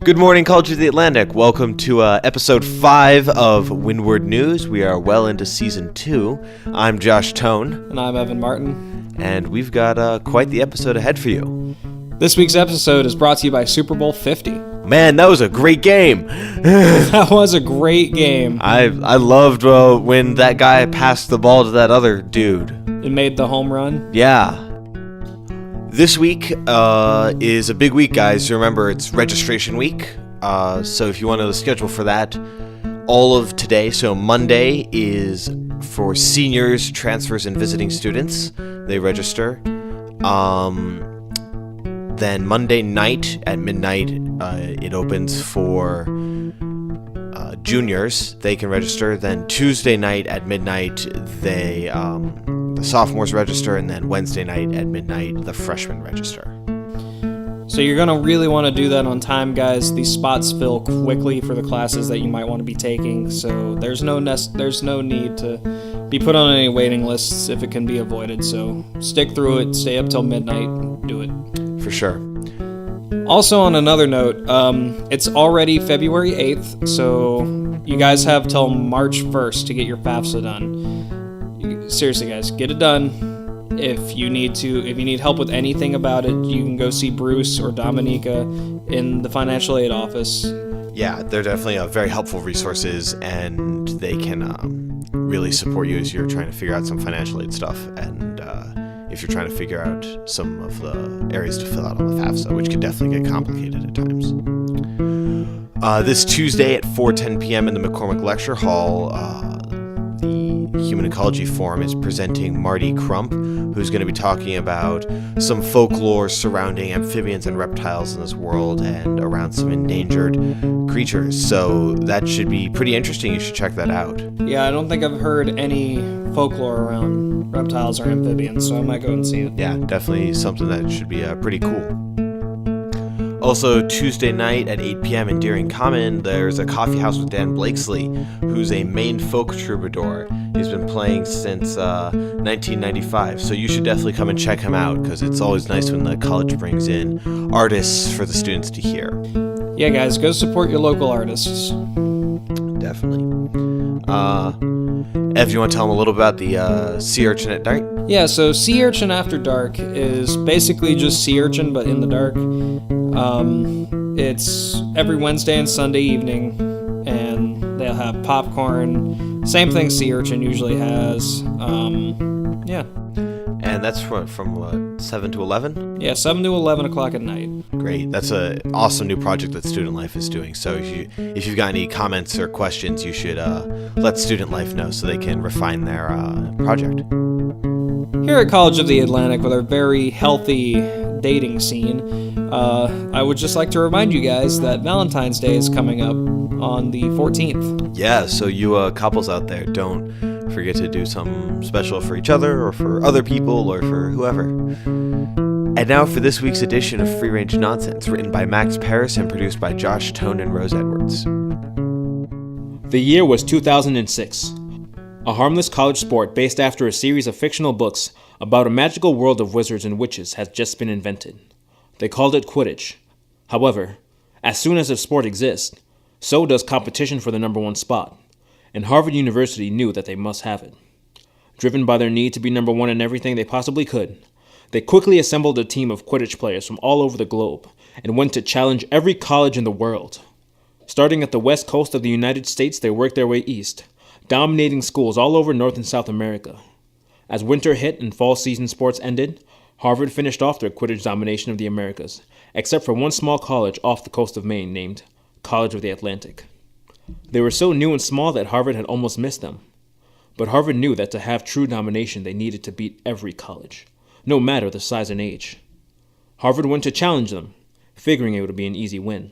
Good morning, College of the Atlantic. Welcome to episode 5 of Windward News. We are well into season 2. I'm Josh Tohn. And I'm Evan Martin. And we've got quite the episode ahead for you. This week's episode is brought to you by Super Bowl 50. Man, that was a great game. That was a great game. I loved when that guy passed the ball to that other dude. It made the home run? Yeah. This week is a big week, guys. Remember, it's registration week. So if you want to know the schedule for that, all of today, so Monday is for seniors, transfers, and visiting students. They register. Then Monday night at midnight, it opens for juniors. They can register. Then Tuesday night at midnight, the sophomores register, and then Wednesday night at midnight, the freshmen register. So you're going to really want to do that on time, guys. These spots fill quickly for the classes that you might want to be taking, so there's no need to be put on any waiting lists if it can be avoided. So stick through it, stay up till midnight, do it. For sure. Also, on another note, it's already February 8th, so you guys have till March 1st to get your FAFSA done. Seriously, guys, get it done. If you need help with anything about it, you can go see Bruce or Dominica in the financial aid office. Yeah, they're definitely very helpful resources, and they can really support you as you're trying to figure out some financial aid stuff, and if you're trying to figure out some of the areas to fill out on the FAFSA, which can definitely get complicated at times. This Tuesday at 4:10 p.m. in the McCormick Lecture Hall, the Human Ecology Forum is presenting Marty Crump, who's going to be talking about some folklore surrounding amphibians and reptiles in this world and around some endangered creatures. So that should be pretty interesting. You should check that out. Yeah, I don't think I've heard any folklore around reptiles or amphibians, so I might go and see it. Yeah, definitely something that should be pretty cool. Also, Tuesday night at 8 p.m. in Deering Common, there's a coffee house with Dan Blakesley, who's a Maine folk troubadour. He's been playing since 1995, so you should definitely come and check him out, because it's always nice when the college brings in artists for the students to hear. Yeah, guys, go support your local artists. Definitely. Ev, you want to tell them a little about the Sea Urchin at Dark? Yeah, so Sea Urchin After Dark is basically just Sea Urchin, but in the dark. It's every Wednesday and Sunday evening, and they'll have popcorn. Same thing Sea Urchin usually has. Yeah. And that's from what, 7 to 11? Yeah, 7 to 11 o'clock at night. Great. That's an awesome new project that Student Life is doing. So if you've got any comments or questions, you should let Student Life know so they can refine their project. Here at College of the Atlantic, with our very healthy dating scene, I would just like to remind you guys that Valentine's Day is coming up on the 14th. Yeah, so you couples out there, don't forget to do something special for each other or for other people or for whoever. And now for this week's edition of Free Range Nonsense, written by Max Paris and produced by Josh Tohn and Rose Edwards. The year was 2006. A harmless college sport based after a series of fictional books about a magical world of wizards and witches has just been invented. They called it Quidditch. However, as soon as a sport exists, so does competition for the number one spot, and Harvard University knew that they must have it. Driven by their need to be number one in everything they possibly could, they quickly assembled a team of Quidditch players from all over the globe and went to challenge every college in the world. Starting at the west coast of the United States, they worked their way east, dominating schools all over North and South America. As winter hit and fall season sports ended, Harvard finished off their Quidditch domination of the Americas, except for one small college off the coast of Maine named College of the Atlantic. They were so new and small that Harvard had almost missed them. But Harvard knew that to have true domination, they needed to beat every college, no matter the size and age. Harvard went to challenge them, figuring it would be an easy win.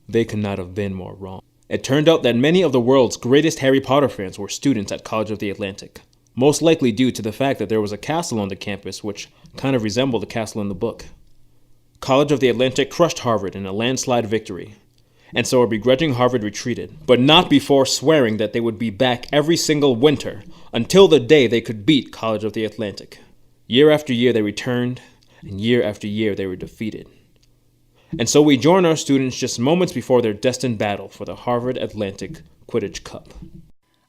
They could not have been more wrong. It turned out that many of the world's greatest Harry Potter fans were students at College of the Atlantic, most likely due to the fact that there was a castle on the campus which kind of resembled the castle in the book. College of the Atlantic crushed Harvard in a landslide victory, and so a begrudging Harvard retreated, but not before swearing that they would be back every single winter until the day they could beat College of the Atlantic. Year after year they returned, and year after year they were defeated. And so we join our students just moments before their destined battle for the Harvard Atlantic Quidditch Cup.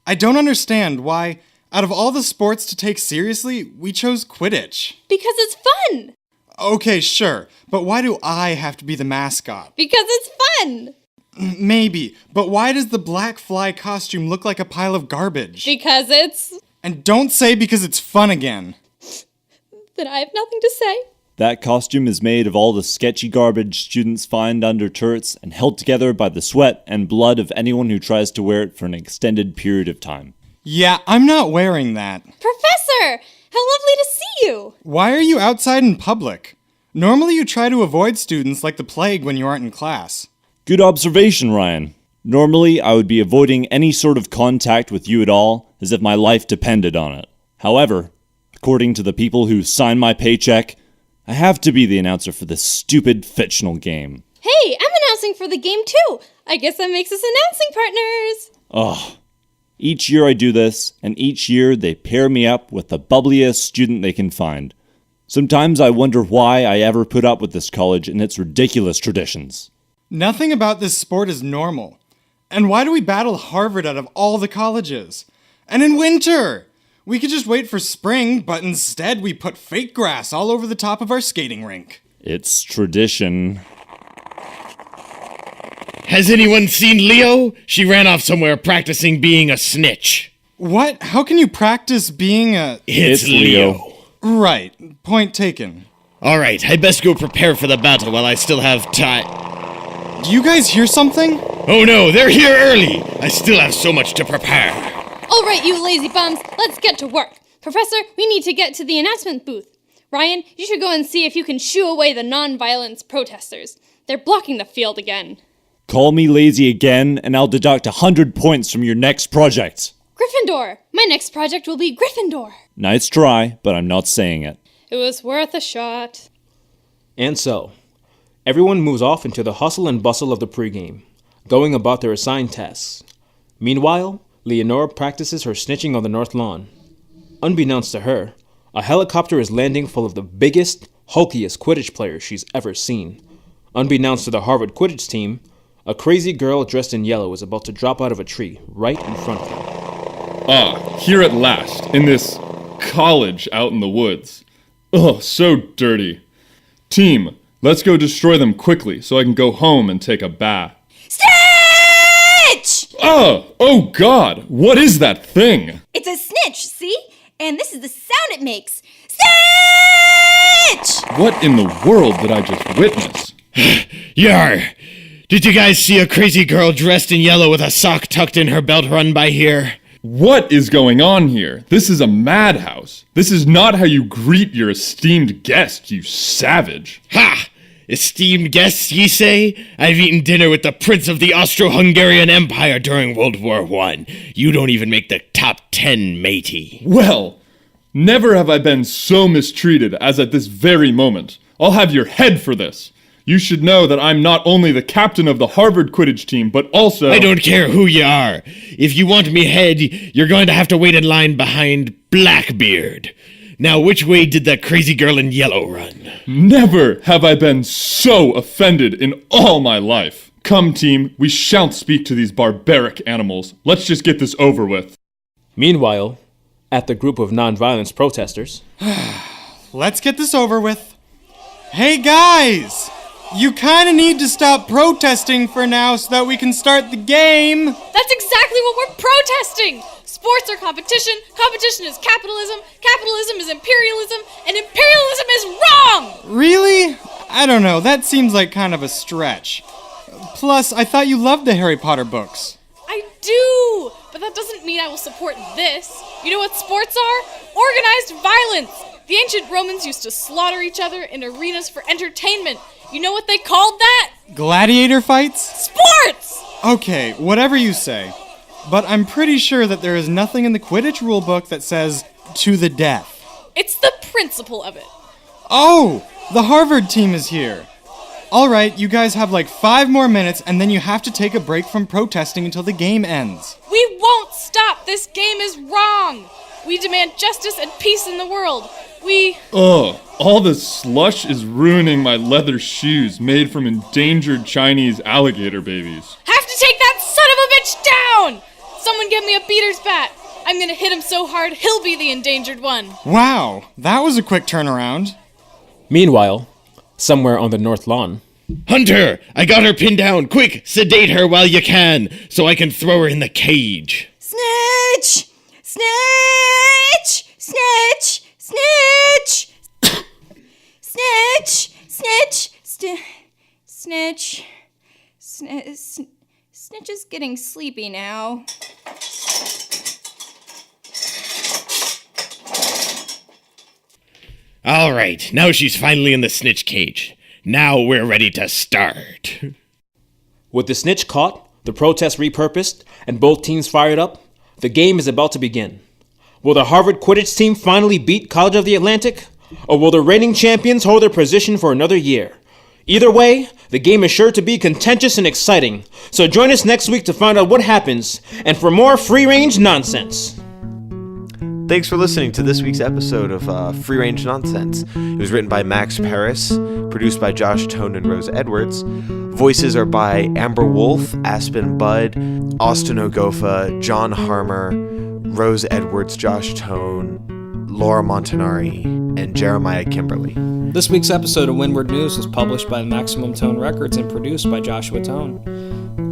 I don't understand why, out of all the sports to take seriously, we chose Quidditch. Because it's fun! Okay, sure, but why do I have to be the mascot? Because it's fun! Maybe, but why does the black fly costume look like a pile of garbage? Because it's... And don't say because it's fun again. Then I have nothing to say. That costume is made of all the sketchy garbage students find under turrets and held together by the sweat and blood of anyone who tries to wear it for an extended period of time. Yeah, I'm not wearing that. Professor! How lovely to see you! Why are you outside in public? Normally you try to avoid students like the plague when you aren't in class. Good observation, Ryan. Normally, I would be avoiding any sort of contact with you at all, as if my life depended on it. However, according to the people who sign my paycheck, I have to be the announcer for this stupid fictional game. Hey, I'm announcing for the game too! I guess that makes us announcing partners! Ugh. Each year I do this, and each year they pair me up with the bubbliest student they can find. Sometimes I wonder why I ever put up with this college and its ridiculous traditions. Nothing about this sport is normal. And why do we battle Harvard out of all the colleges? And in winter! We could just wait for spring, but instead we put fake grass all over the top of our skating rink. It's tradition. Has anyone seen Leo? She ran off somewhere practicing being a snitch. What? How can you practice being a... It's Leo. Right. Point taken. All right, I'd best go prepare for the battle while I still have time. Do you guys hear something? Oh no, they're here early. I still have so much to prepare. All right, you lazy bums, let's get to work. Professor, we need to get to the announcement booth. Ryan, you should go and see if you can shoo away the non-violence protesters. They're blocking the field again. Call me lazy again, and I'll deduct 100 points from your next project. Gryffindor! My next project will be Gryffindor. Nice try, but I'm not saying it. It was worth a shot. And so, everyone moves off into the hustle and bustle of the pregame, going about their assigned tasks. Meanwhile, Leonora practices her snitching on the north lawn. Unbeknownst to her, a helicopter is landing full of the biggest, hulkiest Quidditch players she's ever seen. Unbeknownst to the Harvard Quidditch team, a crazy girl dressed in yellow is about to drop out of a tree right in front of them. Ah, here at last, in this college out in the woods. Ugh, so dirty. Team, let's go destroy them quickly so I can go home and take a bath. Snitch! Oh God, what is that thing? It's a snitch, see? And this is the sound it makes. Snitch! What in the world did I just witness? Yar! Did you guys see a crazy girl dressed in yellow with a sock tucked in her belt run by here? What is going on here? This is a madhouse. This is not how you greet your esteemed guest, you savage. Ha! Esteemed guests, ye say? I've eaten dinner with the Prince of the Austro-Hungarian Empire during World War I. You don't even make the top 10, matey. Well, never have I been so mistreated as at this very moment. I'll have your head for this. You should know that I'm not only the captain of the Harvard Quidditch team, but also... I don't care who you are. If you want me head, you're going to have to wait in line behind Blackbeard. Now, which way did that crazy girl in yellow run? Never have I been so offended in all my life. Come, team, we shan't speak to these barbaric animals. Let's just get this over with. Meanwhile, at the group of non-violence protesters... Let's get this over with. Hey guys! You kinda need to stop protesting for now so that we can start the game! That's exactly what we're protesting! Sports are competition, competition is capitalism, capitalism is imperialism, and imperialism is wrong! Really? I don't know, that seems like kind of a stretch. Plus, I thought you loved the Harry Potter books. I do! But that doesn't mean I will support this. You know what sports are? Organized violence! The ancient Romans used to slaughter each other in arenas for entertainment. You know what they called that? Gladiator fights? Sports! Okay, whatever you say. But I'm pretty sure that there is nothing in the Quidditch rulebook that says, to the death. It's the principle of it. Oh! The Harvard team is here. Alright, you guys have like 5 more minutes and then you have to take a break from protesting until the game ends. We won't stop! This game is wrong! We demand justice and peace in the world. Ugh, all the slush is ruining my leather shoes made from endangered Chinese alligator babies. Have to take that son of a bitch down! Someone get me a beater's bat. I'm gonna hit him so hard, he'll be the endangered one. Wow, that was a quick turnaround. Meanwhile, somewhere on the north lawn, Hunter, I got her pinned down. Quick, sedate her while you can, so I can throw her in the cage. Snitch! Snitch! Snitch! Snitch! Snitch! Snitch! Snitch! Snitch is getting sleepy now. All right, now she's finally in the snitch cage. Now we're ready to start. with the snitch caught, the protest repurposed, and both teams fired up, the game is about to begin. Will the Harvard Quidditch team finally beat College of the Atlantic? Or will the reigning champions hold their position for another year? Either way, the game is sure to be contentious and exciting, so join us next week to find out what happens, and for more free-range nonsense. Thanks for listening to this week's episode of Free Range Nonsense. It was written by Max Paris, produced by Josh Tohn and Rose Edwards. Voices are by Amber Wolf, Aspen Budd, Austin Ogofa, John Harmer, Rose Edwards, Josh Tohn, Laura Montanari, and Jeremiah Kimberly. This week's episode of Windward News was published by Maximum Tone Records and produced by Joshua Tohn.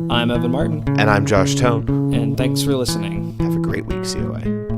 I'm Evan Martin. And I'm Josh Tohn. And thanks for listening. Have a great week, COA.